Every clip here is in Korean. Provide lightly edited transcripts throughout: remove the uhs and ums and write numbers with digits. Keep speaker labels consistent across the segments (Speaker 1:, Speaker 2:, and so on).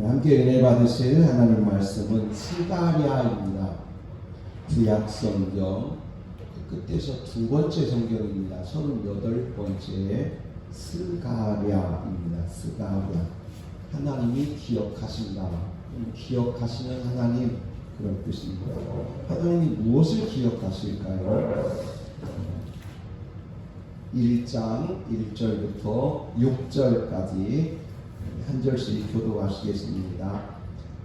Speaker 1: 함께 은혜 받으실 하나님 말씀은 스가랴입니다. 구약 성경 끝에서 두 번째 성경입니다. 38번째 스가랴입니다. 스가랴. 하나님이 기억하신다. 기억하시는 하나님, 그런 뜻입니다. 하나님이 무엇을 기억하실까요? 1장 1절부터 6절까지 한 절씩 교독하시겠습니다.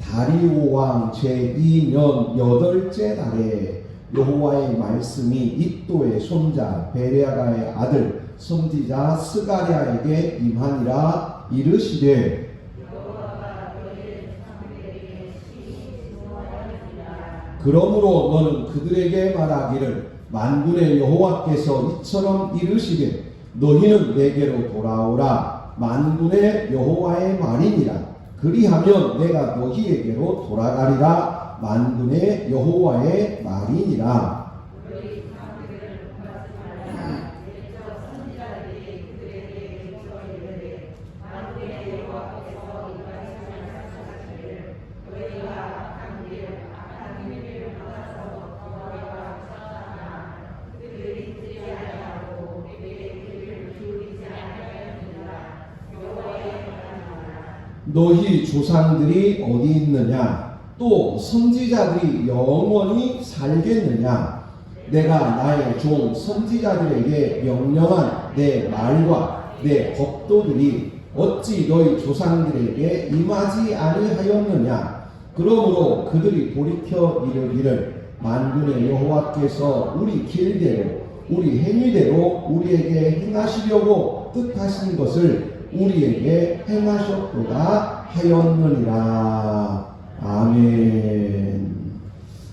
Speaker 1: 다리오 왕 제2년 8째 달에 여호와의 말씀이 iddo의 손자 베레야의 아들 선지자 스가랴에게 임하니라. 이르시되 그러므로 너는 그들에게 말하기를 만군의 여호와께서 이처럼 이르시되 너희는 내게로 돌아오라. 만군의 여호와의 말이니라. 그리하면 내가 너희에게로 돌아가리라. 만군의 여호와의 말이니라. 너희 조상들이 어디 있느냐? 또 선지자들이 영원히 살겠느냐? 내가 나의 종 선지자들에게 명령한 내 말과 내 법도들이 어찌 너희 조상들에게 임하지 아니하였느냐? 그러므로 그들이 돌이켜 이르기를 만군의 여호와께서 우리 길대로 우리 행위대로 우리에게 행하시려고 뜻하신 것을 우리에게 행하셨도다 하였느니라. 아멘.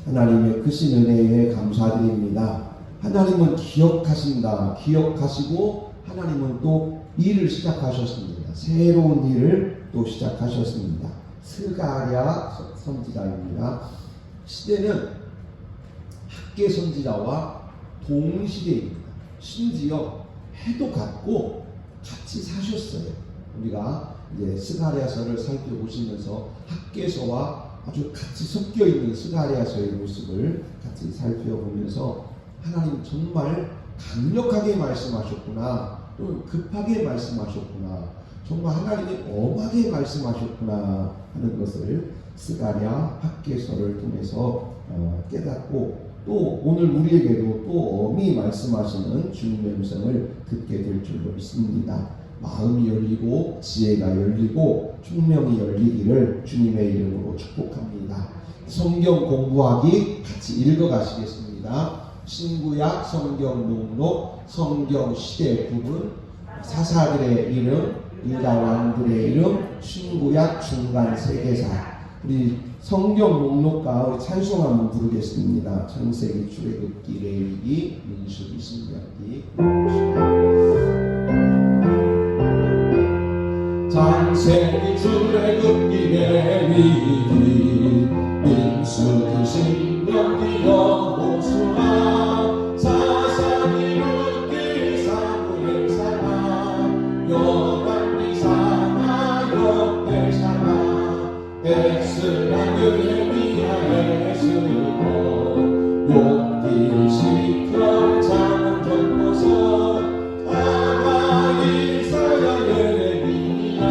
Speaker 1: 하나님의 크신 은혜에 감사드립니다. 하나님은 기억하신다. 기억하시고 하나님은 또 일을 시작하셨습니다. 새로운 일을 또 시작하셨습니다. 스가랴 선지자입니다. 시대는 학계 선지자와 동시대입니다. 심지어 해도 같고 같이 사셨어요. 우리가 이제 스가랴서를 살펴보시면서 학계서와 아주 같이 섞여 있는 스가랴서의 모습을 같이 살펴보면서 하나님 정말 강력하게 말씀하셨구나, 또 급하게 말씀하셨구나, 정말 하나님이 엄하게 말씀하셨구나 하는 것을 스가랴 학계서를 통해서 깨닫고, 또 오늘 우리에게도 또 엄히 말씀하시는 주님의 음성을 듣게 될 줄로 믿습니다. 마음이 열리고 지혜가 열리고 총명이 열리기를 주님의 이름으로 축복합니다. 성경 공부하기 같이 읽어가시겠습니다. 신구약 성경 목록, 성경 시대 구분, 사사들의 이름, 유다 왕들의 이름, 신구약 중간 세계사. 우리 성경 목록과 찬송 한번 부르겠습니다. 창세기, 출애굽기, 레위기, 민수기, 신명기.
Speaker 2: 창세기, 출애굽기, 레위기, 민수기, 신명기, 여호수아, 사사기, 룻기, 사무엘, 사라, 여관기, 사마, 역대사라, 에스라, 느헤미야, 에스고, 욥기, 시편, 잠언, 전도서, 아마, 이사야, 예레미야,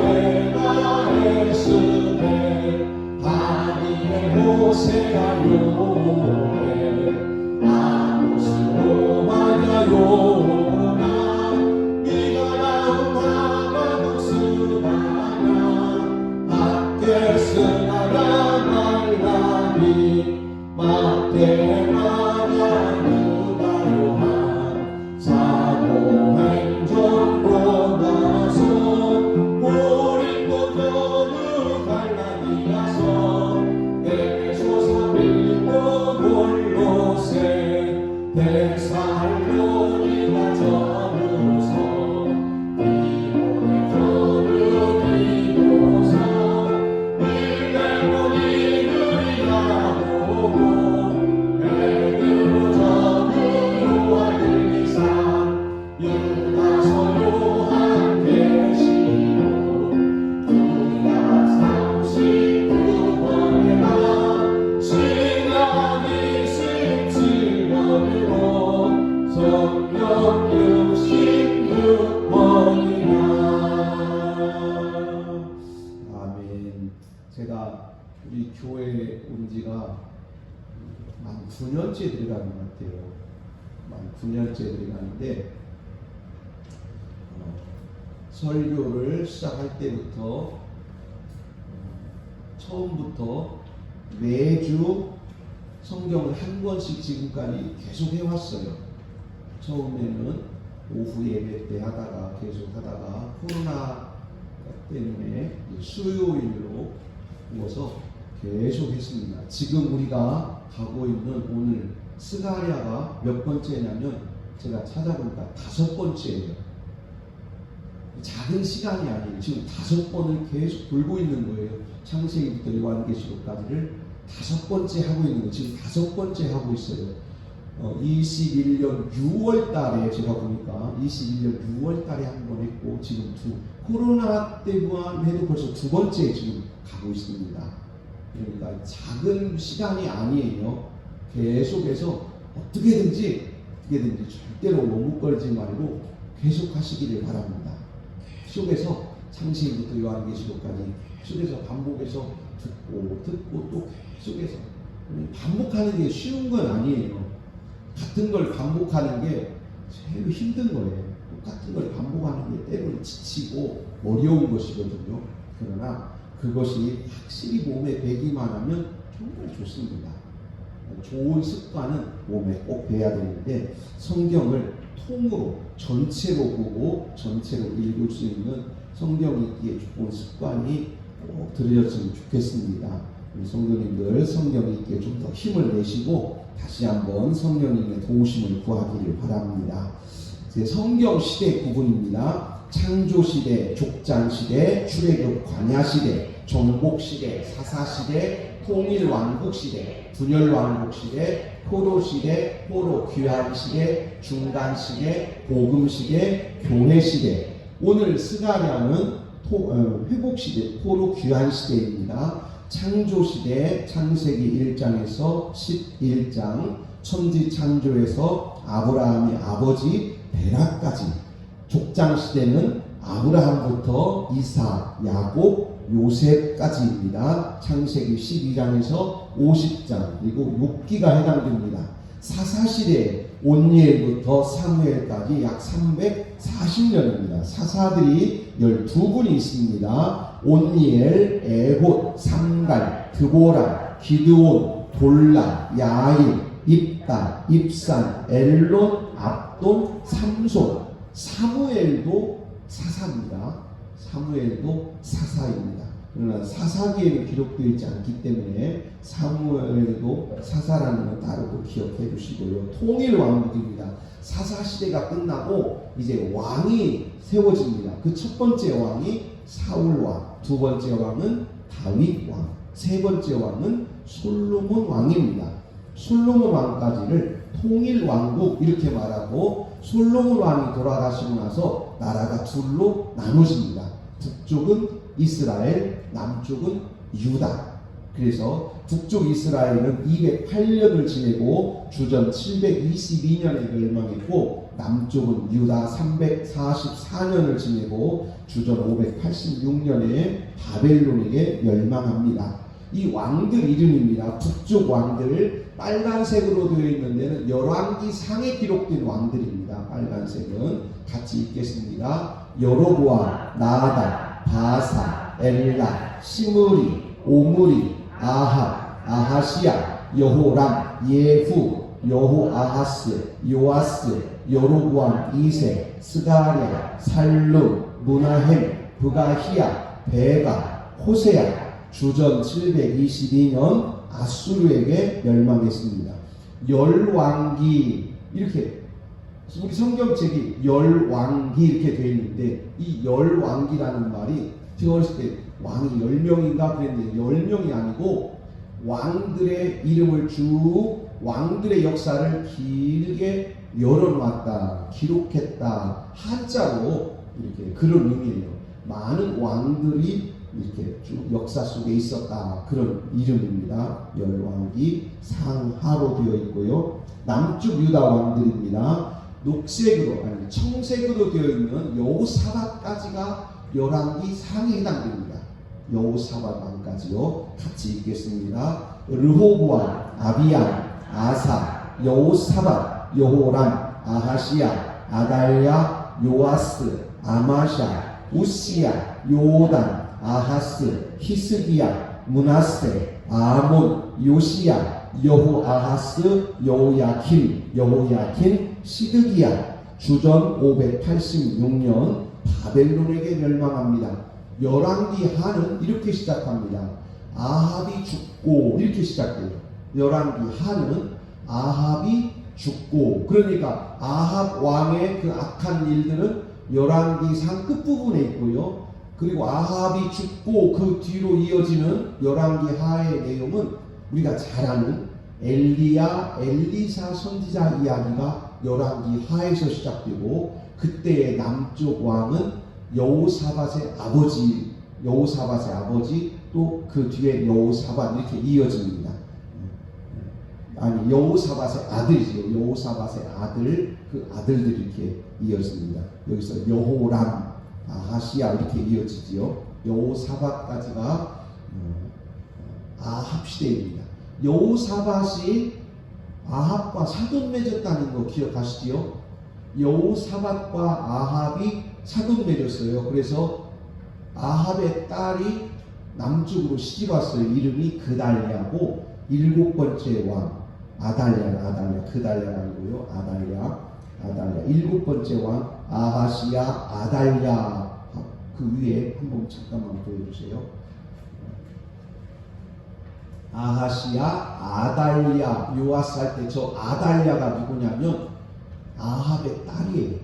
Speaker 2: 에라, 에스겔, 다니엘, 호세아, 요엘, 아모스, 오바댜, 요나, 미가, 나훔, 하박국, 스바냐, 학계,
Speaker 1: 교회 온 지가 만 9년째 들어가는 것 같아요. 만 9년째 들어가는데 설교를 시작할 때부터 처음부터 매주 성경을 한 권씩 지금까지 계속 해왔어요. 처음에는 오후 예배 때 하다가 계속 하다가 코로나 때문에 수요일로 이어서 계속 했습니다. 지금 우리가 가고 있는 오늘 스가랴가 몇 번째냐면 제가 찾아보니까 5번째예요. 작은 시간이 아니에요. 지금 5번을 계속 돌고 있는 거예요. 창세기부터 요한계시록까지를 5번째 하고 있는 거예요. 지금 5번째 하고 있어요. 21년 6월 달에 제가 보니까 21년 6월 달에 한 번 했고 지금 코로나 때만 해도 벌써 2번째 지금 가고 있습니다. 그러니까 작은 시간이 아니에요. 계속해서 어떻게든지 절대로 머뭇거리지 말고 계속 하시기를 바랍니다. 계속해서 창세기부터 요한계시록까지 계속해서 반복해서 듣고 또 계속해서 반복하는 게 쉬운 건 아니에요. 같은 걸 반복하는 게 제일 힘든 거예요. 똑같은 걸 반복하는 게 때로는 지치고 어려운 것이거든요. 그러나 그것이 확실히 몸에 배기만 하면 정말 좋습니다. 좋은 습관은 몸에 꼭 배야 되는데 성경을 통으로 전체로 보고 전체로 읽을 수 있는 성경 읽기에 좋은 습관이 꼭 들여졌으면 좋겠습니다. 우리 성도님들 성경 읽기에 좀 더 힘을 내시고 다시 한번 성령님의 도우심을 구하기를 바랍니다. 성경 시대 구분입니다. 창조 시대, 족장 시대, 출애굽 광야 시대, 정복 시대, 사사 시대, 통일 왕국 시대, 분열 왕국 시대, 포로 시대, 포로 귀환 시대, 중간 시대, 복음 시대, 교회 시대. 오늘 스가랴는 회복 시대, 포로 귀환 시대입니다. 창조 시대, 창세기 1장에서 11장, 천지 창조에서 아브라함의 아버지 베라까지. 족장 시대는 아브라함부터 이삭, 야곱, 요셉까지입니다. 창세기 12장에서 50장, 그리고 욥기가 해당됩니다. 사사시대 온니엘부터 사무엘까지 약 340년입니다. 사사들이 12분이 있습니다. 온니엘, 에봇, 삼갈, 드보라, 기드온, 돌라, 야일, 입다, 입산, 엘론, 압돈, 삼손. 사무엘도 사사입니다. 사무엘도 사사입니다. 그러나 사사기에는 기록되어 있지 않기 때문에 사무엘도 사사라는 건 따로 또 기억해 주시고요. 통일 왕국입니다. 사사시대가 끝나고 이제 왕이 세워집니다. 그 첫 번째 왕이 사울왕, 두 번째 왕은 다윗왕, 세 번째 왕은 솔로몬 왕입니다. 솔로몬 왕까지를 통일 왕국 이렇게 말하고 솔로몬 왕이 돌아가시고 나서 나라가 둘로 나눠집니다. 북쪽은 이스라엘, 남쪽은 유다. 그래서 북쪽 이스라엘은 208년을 지내고 주전 722년에 멸망했고 남쪽은 유다 344년을 지내고 주전 586년에 바벨론에게 멸망합니다. 이 왕들 이름입니다. 북쪽 왕들 빨간색으로 되어 있는 데는 열왕기 상에 기록된 왕들입니다. 빨간색은 같이 읽겠습니다. 여로보암, 나아답, 바사, 엘라, 시므리, 오므리, 아합, 아하시야, 여호람, 예후, 여호아하스, 요아스, 여로보암 2세, 스가랴, 살룸, 무나헴, 브가히야, 베가, 호세야. 주전 722년 아수르에게 멸망했습니다. 열왕기 이렇게 우리 성경책이 열왕기 이렇게 되어 있는데 이 열왕기라는 말이 제가 어렸을 때 왕이 10명인가 그랬는데 10명이 아니고 왕들의 이름을 쭉 왕들의 역사를 길게 열어놨다, 기록했다, 한자로 이렇게 그런 의미예요. 많은 왕들이 이렇게 쭉 역사 속에 있었다, 그런 이름입니다. 열왕기 상하로 되어 있고요. 남쪽 유다 왕들입니다. 녹색으로 아니 청색으로 되어 있는 여호사밧까지가 열왕기 상에 해당됩니다. 여호사밧 왕까지요. 같이 읽겠습니다. 르호보암, 아비암, 아사, 여호사밧, 여호람, 아하시야, 아달랴, 요아스, 아마샤, 우시야, 요단, 아하스, 히스기야, 문하세, 아몬, 요시야, 여호아하스, 여호야킨, 시드기야. 주전 586년 바벨론에게 멸망합니다. 열왕기 하는 이렇게 시작합니다. 아합이 죽고 이렇게 시작돼요. 열왕기 하는 아합이 죽고, 그러니까 아합 왕의 그 악한 일들은 열왕기상 끝부분에 있고요. 그리고 아합이 죽고 그 뒤로 이어지는 열왕기 하의 내용은 우리가 잘 아는 엘리야, 엘리사 선지자 이야기가 열왕기 하에서 시작되고, 그때의 남쪽 왕은 여호사밧의 아버지, 또 그 뒤에 여호사밧 이렇게 이어집니다. 아니, 여호사밧의 아들이죠. 여호사밧의 아들, 그 아들들이 이렇게 이어집니다. 여기서 여호람, 아하시야 이렇게 이어지지요. 여호사밧까지가 아합 시대입니다. 여호사밧이 아합과 사돈 맺었다는 거 기억하시지요? 여호사밧과 아합이 사돈 맺었어요. 그래서 아합의 딸이 남쪽으로 시집 왔어요. 이름이 그달랴고, 7번째 왕 아달랴, 그달랴가 아니고요. 아달랴 7번째 왕 아하시야, 아달랴. 그 위에 한번 잠깐만 보여주세요. 아하시야, 아달랴, 요아스 할 때 저 아달랴가 누구냐면 아합의 딸이에요.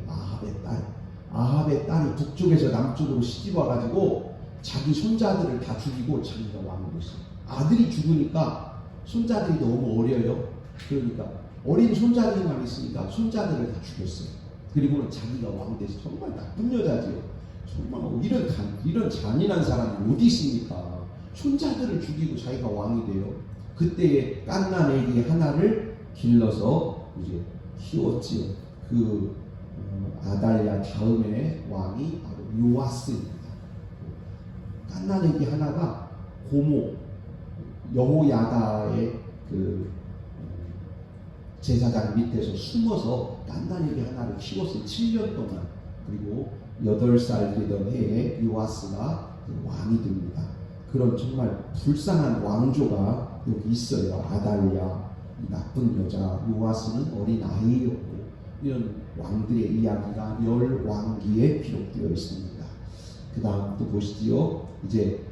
Speaker 1: 아합의 딸이 북쪽에서 남쪽으로 시집 와가지고 자기 손자들을 다 죽이고 자기가 왕이 됐어요. 아들이 죽으니까 손자들이 너무 어려요. 그러니까 어린 손자들만 있으니까 손자들을 다 죽였어요. 그리고는 자기가 왕이 돼서 정말 나쁜 여자지요. 정말 이런 잔인한 사람이 어디 있습니까? 손자들을 죽이고 자기가 왕이 돼요. 그때의 깐난 애기 하나를 길러서 이제 키웠지요. 그 아달랴 다음에 왕이 바로 요아스입니다. 깐난 애기 하나가 고모 여호야다의 그 제사장 밑에서 숨어서 깐난 애기 하나를 키웠어요. 7년 동안. 그리고 8살 되던 해에 요아스가 왕이 됩니다. 그런 정말 불쌍한 왕조가 여기 있어요. 아달랴, 나쁜 여자, 요아스는 어린 아이였고, 이런 왕들의 이야기가 열왕기에 기록되어 있습니다. 그 다음 또 보시지요. 이제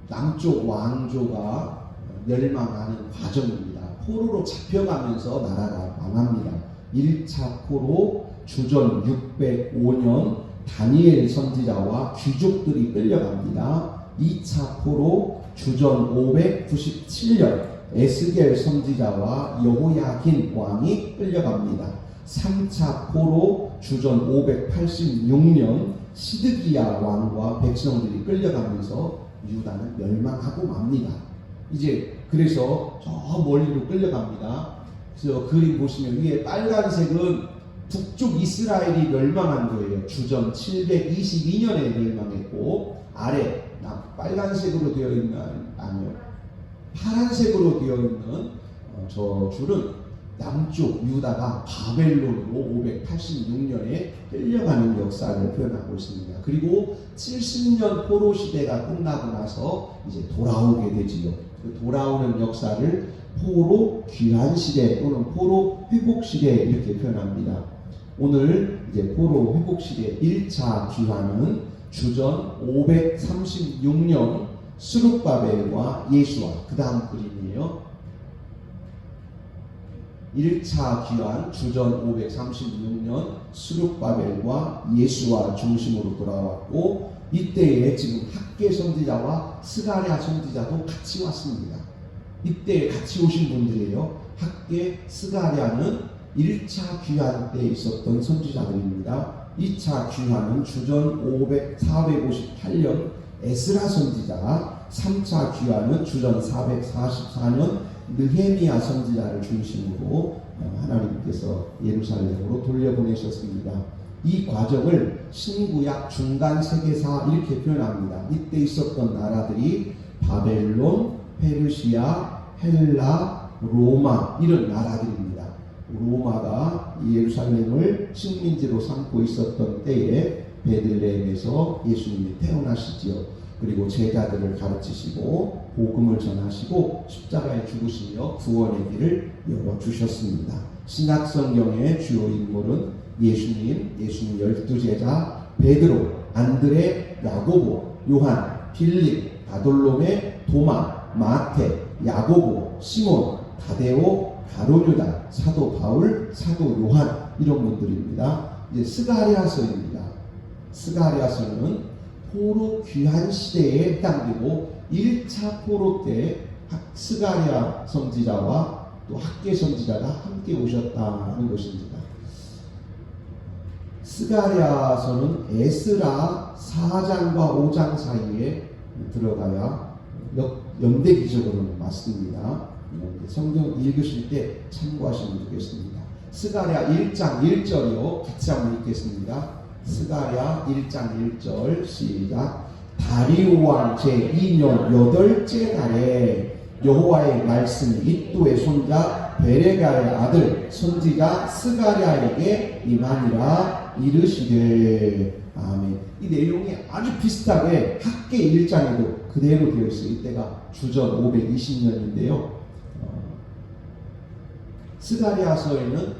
Speaker 1: 남쪽 왕조가 멸망하는 과정입니다. 포로로 잡혀가면서 나라가 망합니다. 1차 포로 주전 605년 다니엘 선지자와 귀족들이 끌려갑니다. 2차 포로 주전 597년 에스겔 선지자와 여호야긴 왕이 끌려갑니다. 3차 포로 주전 586년 시드기야 왕과 백성들이 끌려가면서 유다는 멸망하고 맙니다. 이제 그래서 저 멀리로 끌려갑니다. 그래서 그림 보시면 위에 빨간색은 북쪽 이스라엘이 멸망한 거예요. 주전 722년에 멸망했고, 아래 빨간색으로 되어 있는, 아니요, 파란색으로 되어 있는 저 줄은 남쪽 유다가 바벨론으로 586년에 끌려가는 역사를 표현하고 있습니다. 그리고 70년 포로 시대가 끝나고 나서 이제 돌아오게 되지요. 그 돌아오는 역사를 포로 귀환 시대 또는 포로 회복 시대 이렇게 표현합니다. 오늘 이제 포로 회복 시대 1차 귀환은 주전 536년 스룹바벨과 예수와, 그 다음 그림이에요. 1차 귀환 주전 536년 스룹바벨과 예수와 중심으로 돌아왔고, 이때에 지금 학개 선지자와 스가랴 선지자도 같이 왔습니다. 이때 같이 오신 분들이에요. 학개, 스가랴는 1차 귀환 때 있었던 선지자들입니다. 2차 귀환은 주전 458년 에스라 선지자, 3차 귀환은 주전 444년 느헤미야 선지자를 중심으로 하나님께서 예루살렘으로 돌려보내셨습니다. 이 과정을 신구약 중간 세계사 이렇게 표현합니다. 이때 있었던 나라들이 바벨론, 페르시아, 헬라, 로마 이런 나라들입니다. 로마가 예루살렘을 식민지로 삼고 있었던 때에 베들레헴에서 예수님이 태어나시지요. 그리고 제자들을 가르치시고 복음을 전하시고 십자가에 죽으시며 구원의 길을 열어주셨습니다. 신약성경의 주요 인물은 예수님 12제자, 베드로, 안드레, 야고보, 요한, 빌립, 바돌로메, 도마, 마태, 야고보, 시몬, 다데오, 가룟유다, 사도 바울, 사도 요한 이런 분들입니다. 이제 스가랴서입니다. 스가랴서는 포로 귀환 시대에 해당되고 1차 포로 때 스가랴 선지자와 또 학개 선지자가 함께 오셨다는 것입니다. 스가랴서는 에스라 4장과 5장 사이에 들어가야 연대기적으로는 맞습니다. 성경 읽으실 때 참고하시면 좋겠습니다. 스가랴 1장 1절이요. 같이 한번 읽겠습니다. 스가랴 1장 1절 시작. 다리오 왕 제2년 8째 달에 여호와의 말씀이 이도의 손자 베레가의 아들 선지자 스가랴에게 임하니라 이르시되. 아멘. 이 내용이 아주 비슷하게 학개 1장에도 그대로 되어 있어요. 이때가 주전 520년인데요. 스가랴서에는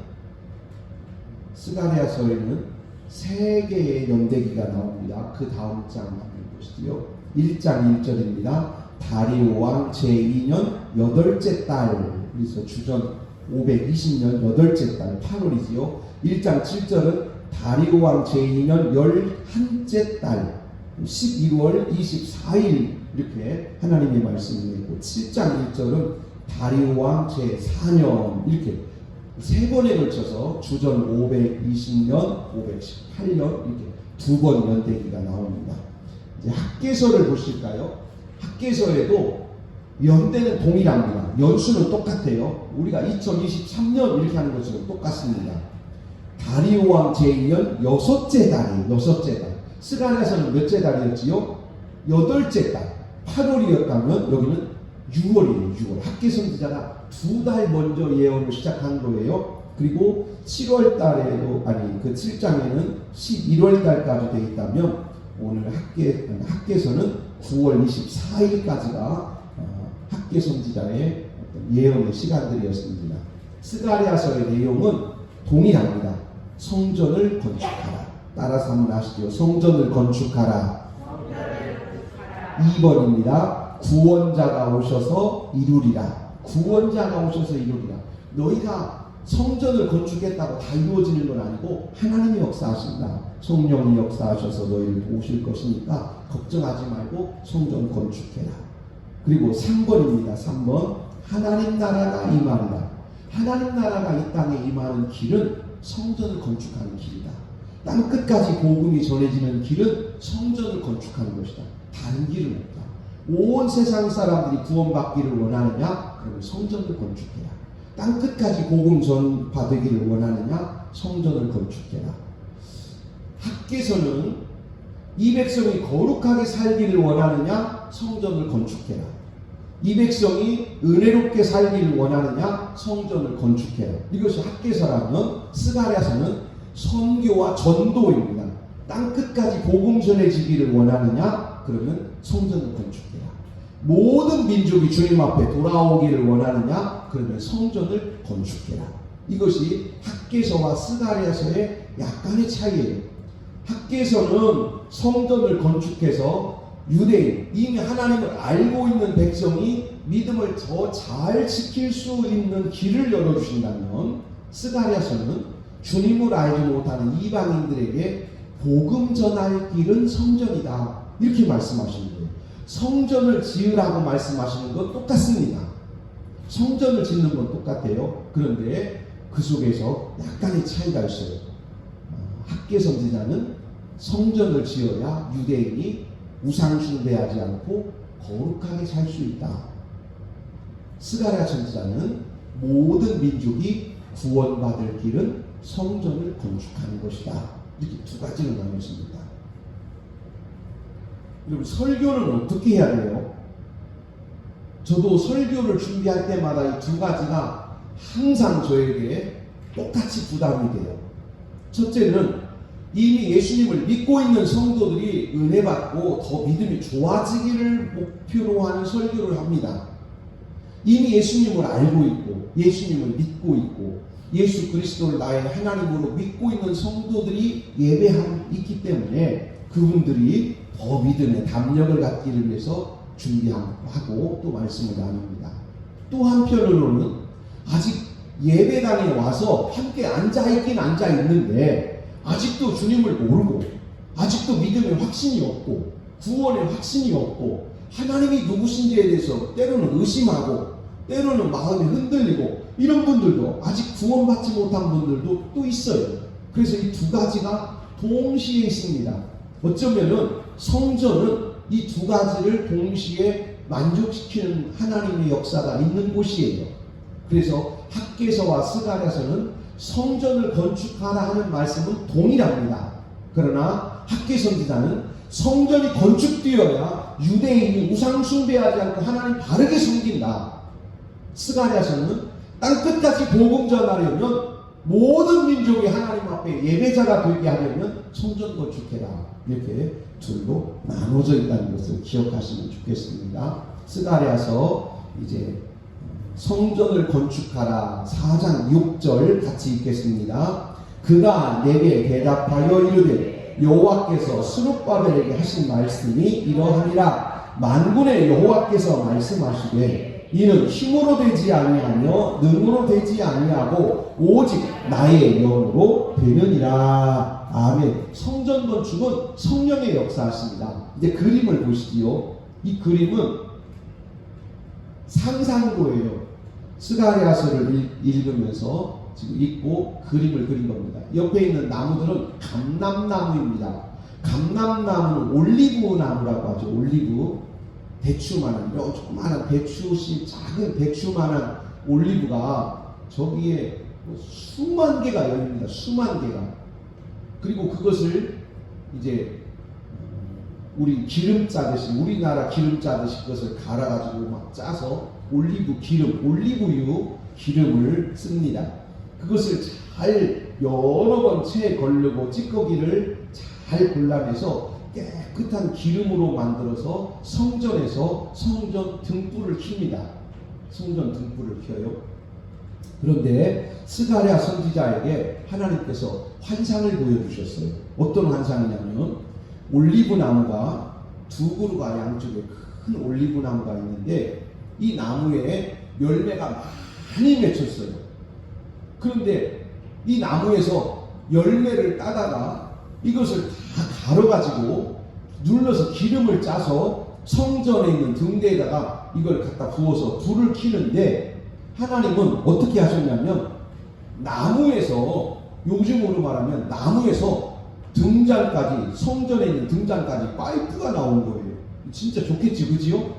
Speaker 1: 세 개의 연대기가 나옵니다. 그 다음 장 한번 보시죠. 1장 1절입니다. 다리오 왕 제2년 8째 달, 그래서 주전 520년 8째 달 8월이지요. 1장 7절은 다리오 왕 제2년 11째 달 11월 24일 이렇게 하나님의 말씀이 있고, 7장 1절은 다리오 왕 제4년 이렇게 세 번에 걸쳐서 주전 520년, 518년 이렇게 두 번 연대기가 나옵니다. 이제 학개서를 보실까요? 학개서에도 연대는 동일합니다. 연수는 똑같아요. 우리가 2023년 이렇게 하는 것처럼 똑같습니다. 다리오 왕 제2년 6째 달이에요. 6째 달. 스가랴서는 몇째 달이었지요? 8째 달. 8월이었다면 여기는 6월이에요. 6월. 학개 선지자가 2달 먼저 예언을 시작한 거예요. 그리고 7월 달에도, 아니 그 7장에는 11월 달까지 되어 있다면 오늘 학개서는 9월 24일까지가 학개 선지자의 어떤 예언의 시간들이었습니다. 스가랴서의 내용은 동일합니다. 성전을 건축하라. 따라서 한번 하시죠. 성전을 건축하라. 2번입니다. 구원자가 오셔서 이루리라. 구원자가 오셔서 이루리라. 너희가 성전을 건축했다고 다 이루어지는 건 아니고 하나님이 역사하신다. 성령이 역사하셔서 너희를 도우실 것이니까 걱정하지 말고 성전 건축해라. 그리고 3번입니다. 3번. 하나님 나라가 임하리라. 하나님 나라가 이 땅에 임하는 길은 성전을 건축하는 길이다. 땅 끝까지 복음이 전해지는 길은 성전을 건축하는 것이다. 다른 길은 없다. 온 세상 사람들이 구원받기를 원하느냐? 그러면 성전을 건축해라. 땅 끝까지 복음 전파되기를 원하느냐? 성전을 건축해라. 학개서는 이 백성이 거룩하게 살기를 원하느냐? 성전을 건축해라. 이 백성이 은혜롭게 살기를 원하느냐? 성전을 건축해라. 이것이 학개서라면, 스가랴서는 선교와 전도입니다. 땅 끝까지 복음 전해지기를 원하느냐? 그러면 성전을 건축해라. 모든 민족이 주님 앞에 돌아오기를 원하느냐? 그러면 성전을 건축해라. 이것이 학개서와 스가랴서의 약간의 차이예요. 학개서는 성전을 건축해서 유대인, 이미 하나님을 알고 있는 백성이 믿음을 더 잘 지킬 수 있는 길을 열어주신다면, 스가랴서는 주님을 알지 못하는 이방인들에게 복음 전할 길은 성전이다. 이렇게 말씀하시는 거예요. 성전을 지으라고 말씀하시는 건 똑같습니다. 성전을 짓는 건 똑같아요. 그런데 그 속에서 약간의 차이가 있어요. 학개 선지자는 성전을 지어야 유대인이 우상 숭배하지 않고 거룩하게 살 수 있다. 스가랴 선지자는 모든 민족이 구원받을 길은 성전을 건축하는 것이다. 이렇게 두 가지로 나누었습니다. 여러분, 설교는 어떻게 해야 돼요? 저도 설교를 준비할 때마다 이 두 가지가 항상 저에게 똑같이 부담이 돼요. 첫째는 이미 예수님을 믿고 있는 성도들이 은혜 받고 더 믿음이 좋아지기를 목표로 하는 설교를 합니다. 이미 예수님을 알고 있고 예수님을 믿고 있고 예수 그리스도를 나의 하나님으로 믿고 있는 성도들이 있기 때문에 그분들이 더 믿음의 담력을 갖기를 위해서 준비하고 또 말씀을 나눕니다. 또 한편으로는 아직 예배당에 와서 함께 앉아있긴 앉아있는데 아직도 주님을 모르고 아직도 믿음의 확신이 없고 구원의 확신이 없고 하나님이 누구신지에 대해서 때로는 의심하고 때로는 마음이 흔들리고 이런 분들도 아직 구원받지 못한 분들도 또 있어요. 그래서 이 두 가지가 동시에 있습니다. 어쩌면은 성전은 이 두 가지를 동시에 만족시키는 하나님의 역사가 있는 곳이에요. 그래서 학개서와 스가랴서는 성전을 건축하라 하는 말씀은 동일합니다. 그러나 학개선지자는 성전이 건축되어야 유대인이 우상 숭배하지 않고 하나님 바르게 섬긴다. 스가랴서는 땅끝까지 복음 전하려면 모든 민족이 하나님 앞에 예배자가 되게 하려면 성전 건축해라. 이렇게 둘로 나눠져 있다는 것을 기억하시면 좋겠습니다. 스가랴서 이제 성전을 건축하라 4장 6절 같이 읽겠습니다. 그가 내게 대답하여 이르되 여호와께서 스룹바벨에게 하신 말씀이 이러하니라. 만군의 여호와께서 말씀하시되 이는 힘으로 되지 아니하며 능으로 되지 아니하고 오직 나의 영으로 되느니라. 아멘. 성전 건축은 성령의 역사하십니다. 이제 그림을 보시지요. 이 그림은 상상도예요. 스가랴서를 읽으면서 지금 읽고 그림을 그린 겁니다. 옆에 있는 나무들은 감람나무입니다. 감람나무는 올리브 나무라고 하죠. 올리브. 배추만한, 조그만한 배추씨, 작은 배추만한 올리브가 저기에 수만 개가 열립니다. 수만 개가. 그리고 그것을 이제 우리 기름 짜듯이, 우리나라 기름 짜듯이 그것을 갈아가지고 막 짜서 올리브 기름, 올리브유 기름을 씁니다. 그것을 잘 여러 번 체에 걸르고 찌꺼기를 잘 골라내서 깨끗한 기름으로 만들어서 성전에서 성전 등불을 켭니다. 성전 등불을 켜요. 그런데 스가랴 선지자에게 하나님께서 환상을 보여주셨어요. 어떤 환상이냐면 올리브 나무가 두 그루가 양쪽에 큰 올리브 나무가 있는데 이 나무에 열매가 많이 맺혔어요. 그런데 이 나무에서 열매를 따다가 이것을 다 갈아가지고 눌러서 기름을 짜서 성전에 있는 등대에다가 이걸 갖다 부어서 불을 켜는데 하나님은 어떻게 하셨냐면 나무에서, 요즘으로 말하면 나무에서 등잔까지, 성전에 있는 등잔까지 파이프가 나온 거예요. 진짜 좋겠지, 그지요?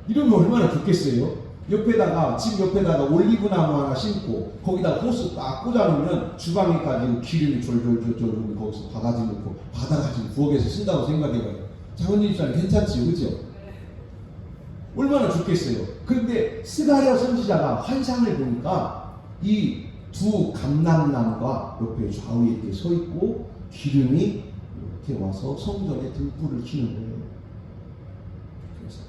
Speaker 1: 이러면 얼마나 좋겠어요? 옆에다가, 집 옆에다가 올리브 나무 하나 심고 거기다 호스 딱 꽂아놓으면 주방에까지 기름이 졸졸졸졸 거기서 바가지 넣고 받아가지고 부엌에서 쓴다고 생각해봐요. 장원님 입장에 괜찮지요, 그죠? 얼마나 좋겠어요. 그런데 스가랴 선지자가 환상을 보니까 이 두 감람나무가 옆에 좌우에 이렇게 서 있고 기름이 이렇게 와서 성전에 등불을 켜는 거예요. 그래서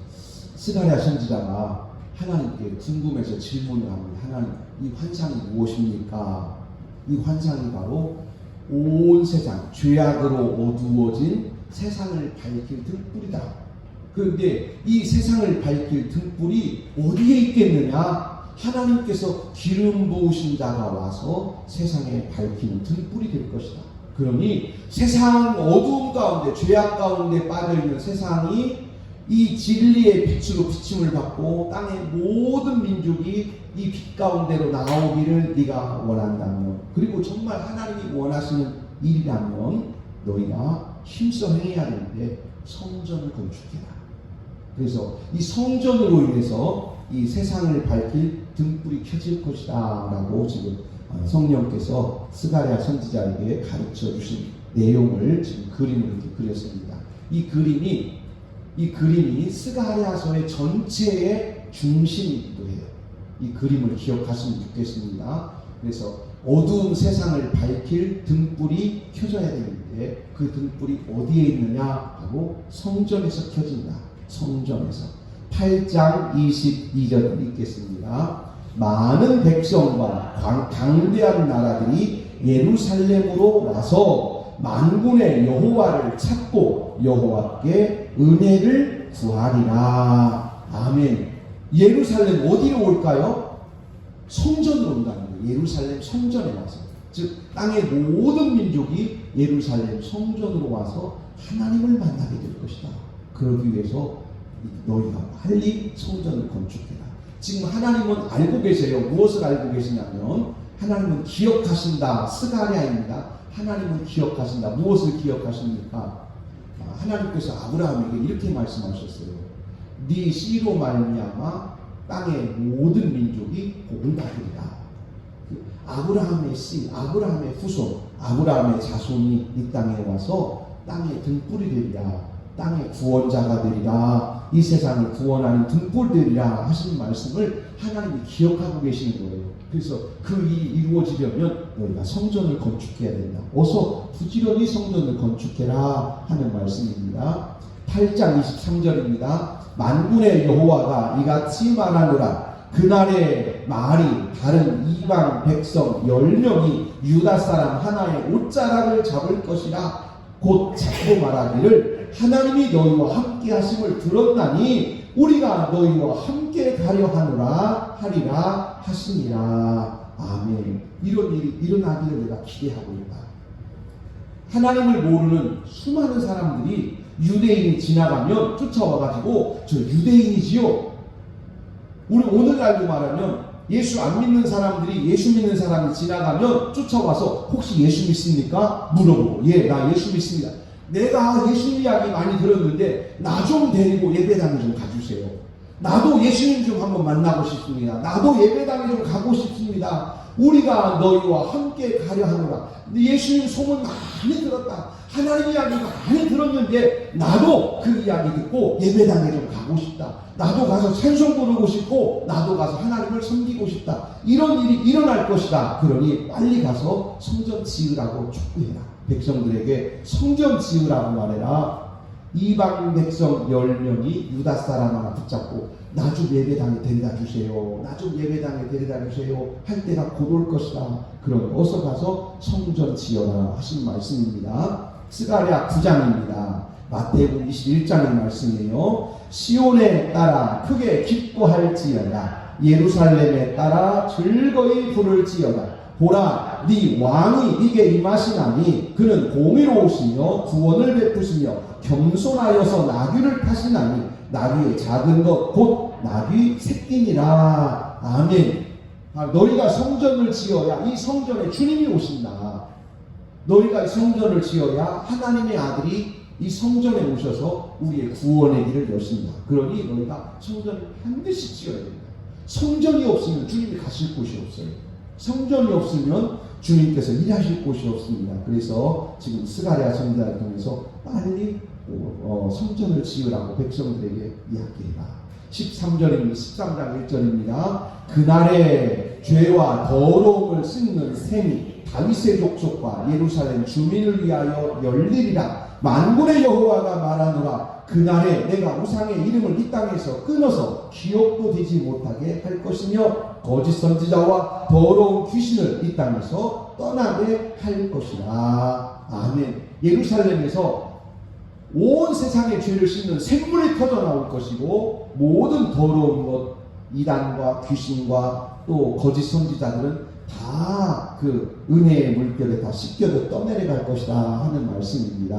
Speaker 1: 스가랴 선지자가 하나님께 궁금해서 질문을 합니다. 하나님, 이 환상이 무엇입니까? 이 환상이 바로 온 세상, 죄악으로 어두워진 세상을 밝힐 등불이다. 그런데 이 세상을 밝힐 등불이 어디에 있겠느냐? 하나님께서 기름 부으신 자가 와서 세상에 밝히는 등불이 될 것이다. 그러니 세상 어두움 가운데, 죄악 가운데 빠져있는 세상이 이 진리의 빛으로 비침을 받고 땅의 모든 민족이 이 빛 가운데로 나오기를 네가 원한다면, 그리고 정말 하나님이 원하시는 일이라면 너희가 힘써 행해야 되는데 성전을 건축해라. 그래서 이 성전으로 인해서 이 세상을 밝힐 등불이 켜질 것이다 라고 지금 성령께서 스가랴 선지자에게 가르쳐 주신 내용을 지금 그림으로 이렇게 그렸습니다. 이 그림이 스가랴서의 전체의 중심이기도 해요. 이 그림을 기억하시면 좋겠습니다. 그래서 어두운 세상을 밝힐 등불이 켜져야 되는데 그 등불이 어디에 있느냐 하고 성전에서 켜진다. 성전에서. 8장 22절 읽겠습니다. 많은 백성과 강대한 나라들이 예루살렘으로 와서 만군의 여호와를 찾고 여호와께 은혜를 구하리라. 아멘. 예루살렘 어디로 올까요? 성전으로 온다는 거예요. 예루살렘 성전에 와서. 즉 땅의 모든 민족이 예루살렘 성전으로 와서 하나님을 만나게 될 것이다. 그러기 위해서 너희가 빨리 성전을 건축해라. 지금 하나님은 알고 계세요. 무엇을 알고 계시냐면 하나님은 기억하신다. 스가랴입니다. 하나님은 기억하신다. 무엇을 기억하십니까? 하나님께서 아브라함에게 이렇게 말씀하셨어요. 네 씨로 말미암아 땅의 모든 민족이 복을 받으리라. 아브라함의 씨, 아브라함의 후손, 아브라함의 자손이 이 땅에 와서 땅의 등불이 되리라. 땅의 구원자가 되리라. 이 세상을 구원하는 등불되리라 하신 말씀을 하나님이 기억하고 계시는 거예요. 그래서 그 일이 이루어지려면 너희가 성전을 건축해야 된다. 어서 부지런히 성전을 건축해라 하는 말씀입니다. 8장 23절입니다. 만군의 여호와가 이같이 말하노라. 그날의 말이 다른 이방 백성 10명이 유다 사람 하나의 옷자락을 잡을 것이라. 곧 잡고 말하기를 하나님이 너희와 함께 하심을 들었나니 우리가 너희와 함께 가려 하노라 하리라 하시니라. 아멘. 이런 일이 일어나기를 내가 기대하고 있다. 하나님을 모르는 수많은 사람들이 유대인이 지나가면 쫓아와가지고 저 유대인이지요. 우리 오늘날로 말하면 예수 안 믿는 사람들이 예수 믿는 사람이 지나가면 쫓아와서 혹시 예수 믿습니까? 물어보고 예, 나 예수 믿습니다. 내가 예수 이야기 많이 들었는데 나 좀 데리고 예배당에 좀 가주세요. 나도 예수님 좀 한번 만나고 싶습니다. 나도 예배당에 좀 가고 싶습니다. 우리가 너희와 함께 가려 하노라. 예수님 소문 많이 들었다. 하나님 이야기 많이 들었는데 나도 그 이야기 듣고 예배당에 좀 가고 싶다. 나도 가서 찬송 부르고 싶고 나도 가서 하나님을 섬기고 싶다. 이런 일이 일어날 것이다. 그러니 빨리 가서 성전 지으라고 촉구해라. 백성들에게 성전 지으라고 말해라. 이방 백성 10명이 유다 사람 하나 붙잡고 나 좀 예배당에 데려다 주세요. 나 좀 예배당에 데려다 주세요. 할 때가 곧 올 것이다. 그럼 어서 가서 성전 지어라 하신 말씀입니다. 스가랴 9장입니다. 마태복음 21장의 말씀이에요. 시온에 따라 크게 기뻐할지어다. 예루살렘에 따라 즐거이 부를지어다. 보라, 네 왕이 네게 임하시나니 그는 공의로우시며 구원을 베푸시며 겸손하여서 나귀를 타시나니 나귀의 작은 것 곧 나귀 새끼니라. 아멘. 너희가 성전을 지어야 이 성전에 주님이 오신다. 너희가 이 성전을 지어야 하나님의 아들이 이 성전에 오셔서 우리의 구원의 길을 여신다. 그러니 너희가 성전을 반드시 지어야 된다. 성전이 없으면 주님이 가실 곳이 없어요. 성전이 없으면 주님께서 일하실 곳이 없습니다. 그래서 지금 스가랴 선지자를 통해서 빨리 성전을 지으라고 백성들에게 이야기해라. 13절입니다. 13장 1절입니다. 그날에 죄와 더러움을 씻는 셈이 다윗의 족속과 예루살렘 주민을 위하여 열리리라. 만군의 여호와가 말하노라. 그날에 내가 우상의 이름을 이 땅에서 끊어서 기억도 되지 못하게 할 것이며 거짓 선지자와 더러운 귀신을 이 땅에서 떠나게 할 것이라. 아멘. 예루살렘에서 온 세상의 죄를 씻는 샘물이 터져 나올 것이고 모든 더러운 것, 이단과 귀신과 또 거짓 선지자들은 다 그 은혜의 물결에 다 씻겨져 떠내려갈 것이다 하는 말씀입니다.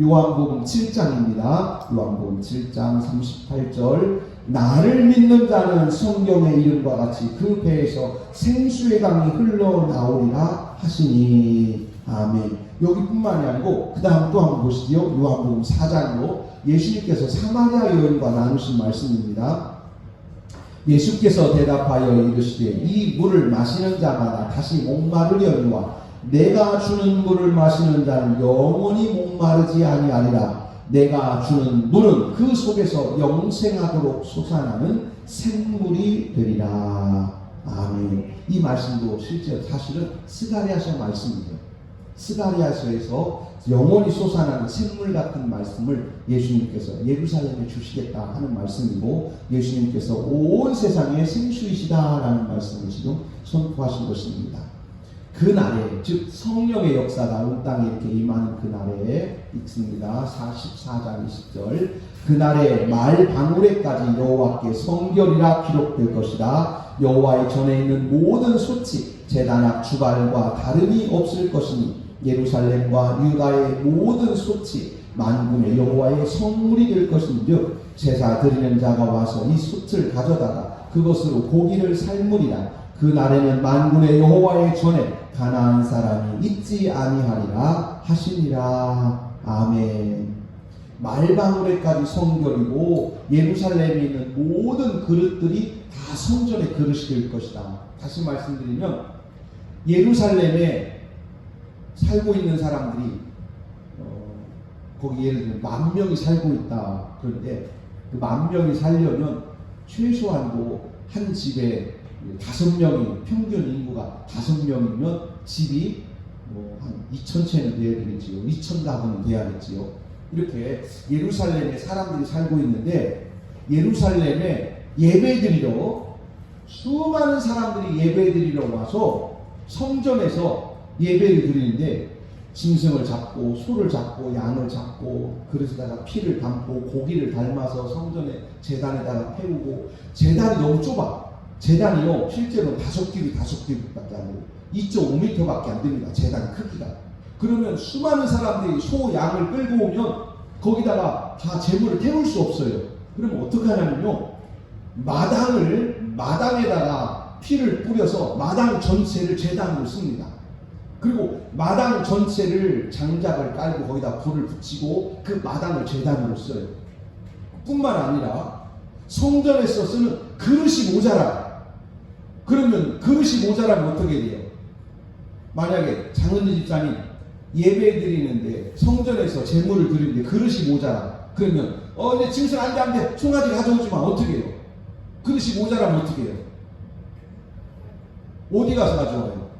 Speaker 1: 요한복음 7장입니다. 요한복음 7장 38절. 나를 믿는 자는 성경의 이름과 같이 그 배에서 생수의 강이 흘러나오리라 하시니. 아멘. 여기뿐만이 아니고 그 다음 또 한번 보시죠. 요한복음 4장으로 예수님께서 사마리아 여인과 나누신 말씀입니다. 예수께서 대답하여 이르시되 이 물을 마시는 자마다 다시 목마르려니와 내가 주는 물을 마시는 자는 영원히 목마르지 아니하리라. 내가 주는 물은 그 속에서 영생하도록 솟아나는 샘물이 되리라. 아멘. 이 말씀도 실제 사실은 스가랴서 말씀이죠. 스가랴서에서 영원히 솟아나는 샘물 같은 말씀을 예수님께서 예루살렘에 주시겠다 하는 말씀이고, 예수님께서 온 세상의 생수이시다라는 말씀을 지금 선포하신 것입니다. 그날에, 즉 성령의 역사가 온 땅에 이렇게 임하는 그날에 있습니다. 44장 20절. 그날에 말 방울에까지 여호와께 성결이라 기록될 것이라. 여호와의 전에 있는 모든 소치 제단 앞 주발과 다름이 없을 것이니 예루살렘과 유다의 모든 소치 만군의 여호와의 성물이 될 것인즉 제사 드리는 자가 와서 이 솥을 가져다가 그것으로 고기를 삶으리라. 그날에는 만군의 여호와의 전에 가나안 사람이 있지 아니하리라 하시니라. 아멘. 말방울에까지 성결이고 예루살렘에 있는 모든 그릇들이 다 성전의 그릇이 될 것이다. 다시 말씀드리면 예루살렘에 살고 있는 사람들이 거기 예를 들면 10,000명이 살고 있다. 그런데 그 10,000명이 살려면 최소한도 한 집에 5명이, 평균 인구가 5명이면 집이 한 2,000채는 돼야 되겠지요. 2,000가구는 돼야겠지요. 이렇게 예루살렘에 사람들이 살고 있는데, 예루살렘에 예배드리러 수많은 사람들이 예배드리러 와서 성전에서 예배를 드리는데, 짐승을 잡고 소를 잡고 양을 잡고 그릇에다가 피를 담고 고기를 닮아서 성전의 제단에다가 태우고, 제단이 너무 좁아. 제단이요 실제로 5길밖에 안 되고 2.5m밖에 안 됩니다. 제단 크기가. 그러면 수많은 사람들이 소 양을 끌고 오면 거기다가 다 제물을 태울 수 없어요. 그러면 어떻게 하냐면요, 마당에다가 피를 뿌려서 마당 전체를 제단으로 씁니다. 그리고 마당 전체를 장작을 깔고 거기다 불을 붙이고 그 마당을 제단으로 써요. 뿐만 아니라 성전에서 쓰는 그릇이 모자라. 그러면 그릇이 모자라면 어떻게 돼요? 만약에 장은지 집사님 예배 드리는데 성전에서 제물을 드리는데 그릇이 모자라. 그러면 이제 짐승 안 돼. 송아지 가져오지 마. 어떻게 해요? 그릇이 모자라면 어떻게 해요? 어디 가서 가져와요?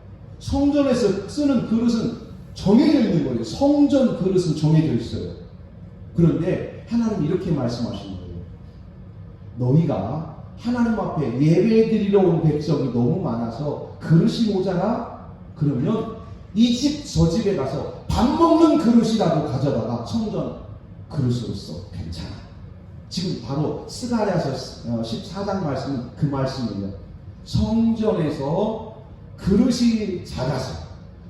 Speaker 1: 성전에서 쓰는 그릇은 정해져 있는 거예요. 성전 그릇은 정해져 있어요. 그런데 하나님이 이렇게 말씀하시는 거예요. 너희가 하나님 앞에 예배드리러 온 백성이 너무 많아서 그릇이 모자라? 그러면 이 집 저 집에 가서 밥 먹는 그릇이라도 가져다가 성전 그릇으로 써. 괜찮아. 지금 바로 스가랴서 14장 말씀은 그 말씀이에요. 성전에서 그릇이 작아서,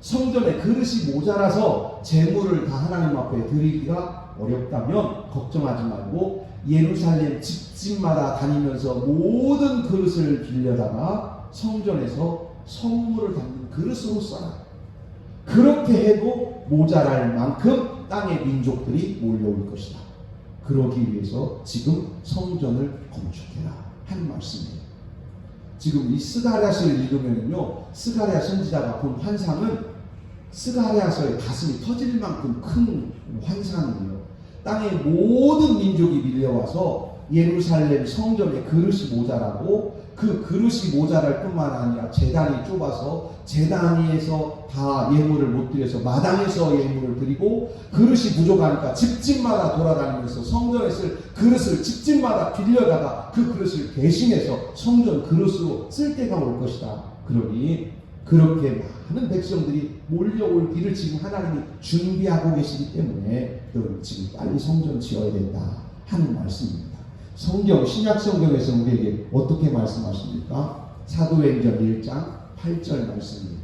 Speaker 1: 성전에 그릇이 모자라서 제물을 다 하나님 앞에 드리기가 어렵다면 걱정하지 말고 예루살렘 집집마다 다니면서 모든 그릇을 빌려다가 성전에서 성물을 담는 그릇으로 써라. 그렇게 해도 모자랄 만큼 땅의 민족들이 몰려올 것이다. 그러기 위해서 지금 성전을 건축해라 하는 말씀이에요. 지금 이 스가랴서를 읽으면요, 스가랴 선지자가 본 환상은 스가랴서의 가슴이 터질 만큼 큰 환상이에요. 땅의 모든 민족이 밀려와서 예루살렘 성전에 그릇이 모자라고, 그 그릇이 모자랄 뿐만 아니라 제단이 좁아서 제단에서 다 예물을 못 드려서 마당에서 예물을 드리고, 그릇이 부족하니까 집집마다 돌아다니면서 성전에 쓸 그릇을 집집마다 빌려다가 그 그릇을 대신해서 성전 그릇으로 쓸 때가 올 것이다. 그러니 그렇게 많은 백성들이 몰려올 길을 지금 하나님이 준비하고 계시기 때문에 여러분 지금 빨리 성전 지어야 된다 하는 말씀입니다. 성경, 신약 성경에서 우리에게 어떻게 말씀하십니까? 사도행전 1장 8절 말씀입니다.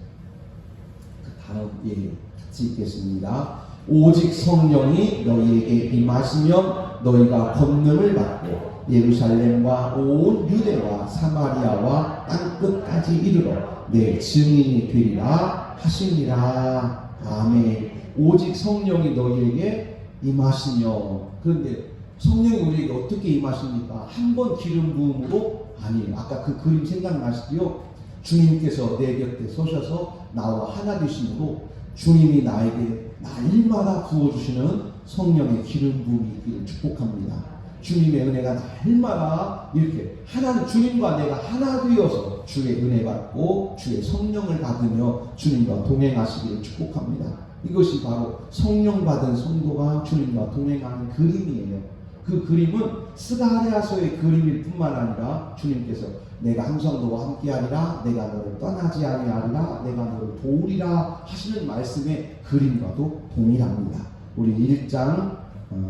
Speaker 1: 그 다음 같이 읽겠습니다. 오직 성령이 너희에게 임하시면 너희가 권능을 받고 예루살렘과 온 유대와 사마리아와 땅끝까지 이르러 내 증인이 되리라 하시니라. 아멘. 오직 성령이 너희에게 임하시며. 그런데 성령이 우리에게 어떻게 임하십니까? 한 번 기름 부음으로? 아니에요. 아까 그 그림 생각나시죠? 주님께서 내 곁에 서셔서 나와 하나 되심으로 주님이 나에게 날마다 부어주시는 성령의 기름 부음이 있기를 축복합니다. 주님의 은혜가 날마다 이렇게 하나님, 주님과 내가 하나 되어서 주의 은혜 받고 주의 성령을 받으며 주님과 동행하시기를 축복합니다. 이것이 바로 성령 받은 성도가 주님과 동행하는 그림이에요. 그 그림은 스가랴서의 그림일 뿐만 아니라 주님께서 내가 항상 너와 함께하리라, 내가 너를 떠나지 아니하리라, 내가 너를 도우리라 하시는 말씀의 그림과도 동일합니다. 우리 1장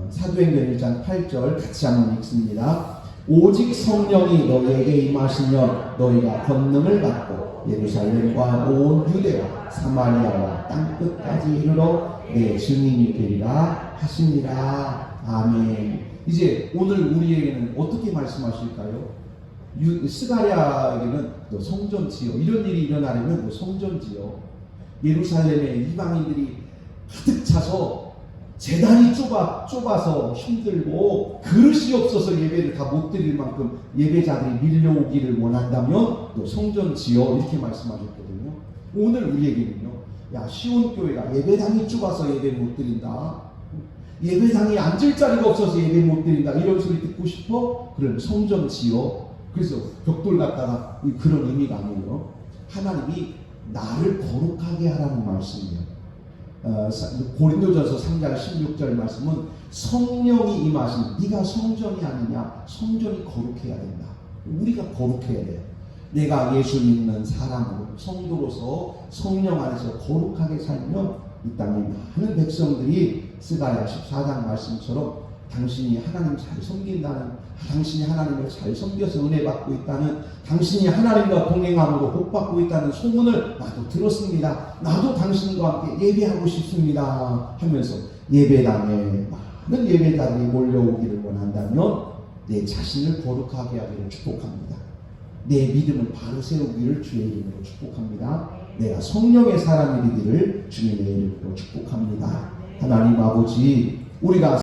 Speaker 1: 사도행전 1장 8절 같이 한번 읽습니다. 오직 성령이 너희에게 임하시면 너희가 권능을 받고 예루살렘과 온 유대와 사마리아와 땅끝까지 이르러 내 증인이 되리라 하시니라. 아멘. 이제 오늘 우리에게는 어떻게 말씀하실까요? 스가랴에게는 너 성전 지어, 이런 일이 일어나려면 너 성전 지어. 예루살렘에 이방인들이 가득 차서 재단이 좁아서 힘들고 그릇이 없어서 예배를 다 못 드릴 만큼 예배자들이 밀려오기를 원한다면 너 성전 지어, 이렇게 말씀하셨거든요. 오늘 우리에게는요, 야, 시온교회가 예배당이 좁아서 예배 못 드린다, 예배당이 앉을 자리가 없어서 예배 못 드린다, 이런 소리 듣고 싶어? 그럼 성전 지어. 그래서 벽돌 갖다가, 그런 의미가 아니에요. 하나님이 나를 거룩하게 하라는 말씀이에요. 고린도전서 3장 16절 말씀은 성령이 임하신, 네가 성전이 아니냐, 성전이 거룩해야 된다. 우리가 거룩해야 돼요. 내가 예수 믿는 사람으로, 성도로서 성령 안에서 거룩하게 살면 이 땅의 많은 백성들이 스가랴 14장 말씀처럼 당신이 하나님 잘 섬긴다는, 당신이 하나님을 잘 섬겨서 은혜 받고 있다는, 당신이 하나님과 동행함으로 복 받고 있다는 소문을 나도 들었습니다. 나도 당신과 함께 예배하고 싶습니다 하면서 예배당에 많은 예배자들이 몰려오기를 원한다면 내 자신을 거룩하게 하기를 축복합니다. 내 믿음을 바로 세우기를 주의 이름으로 축복합니다. 내가 성령의 사람이 되기를 주님의 이름으로 축복합니다. 하나님 아버지, 우리가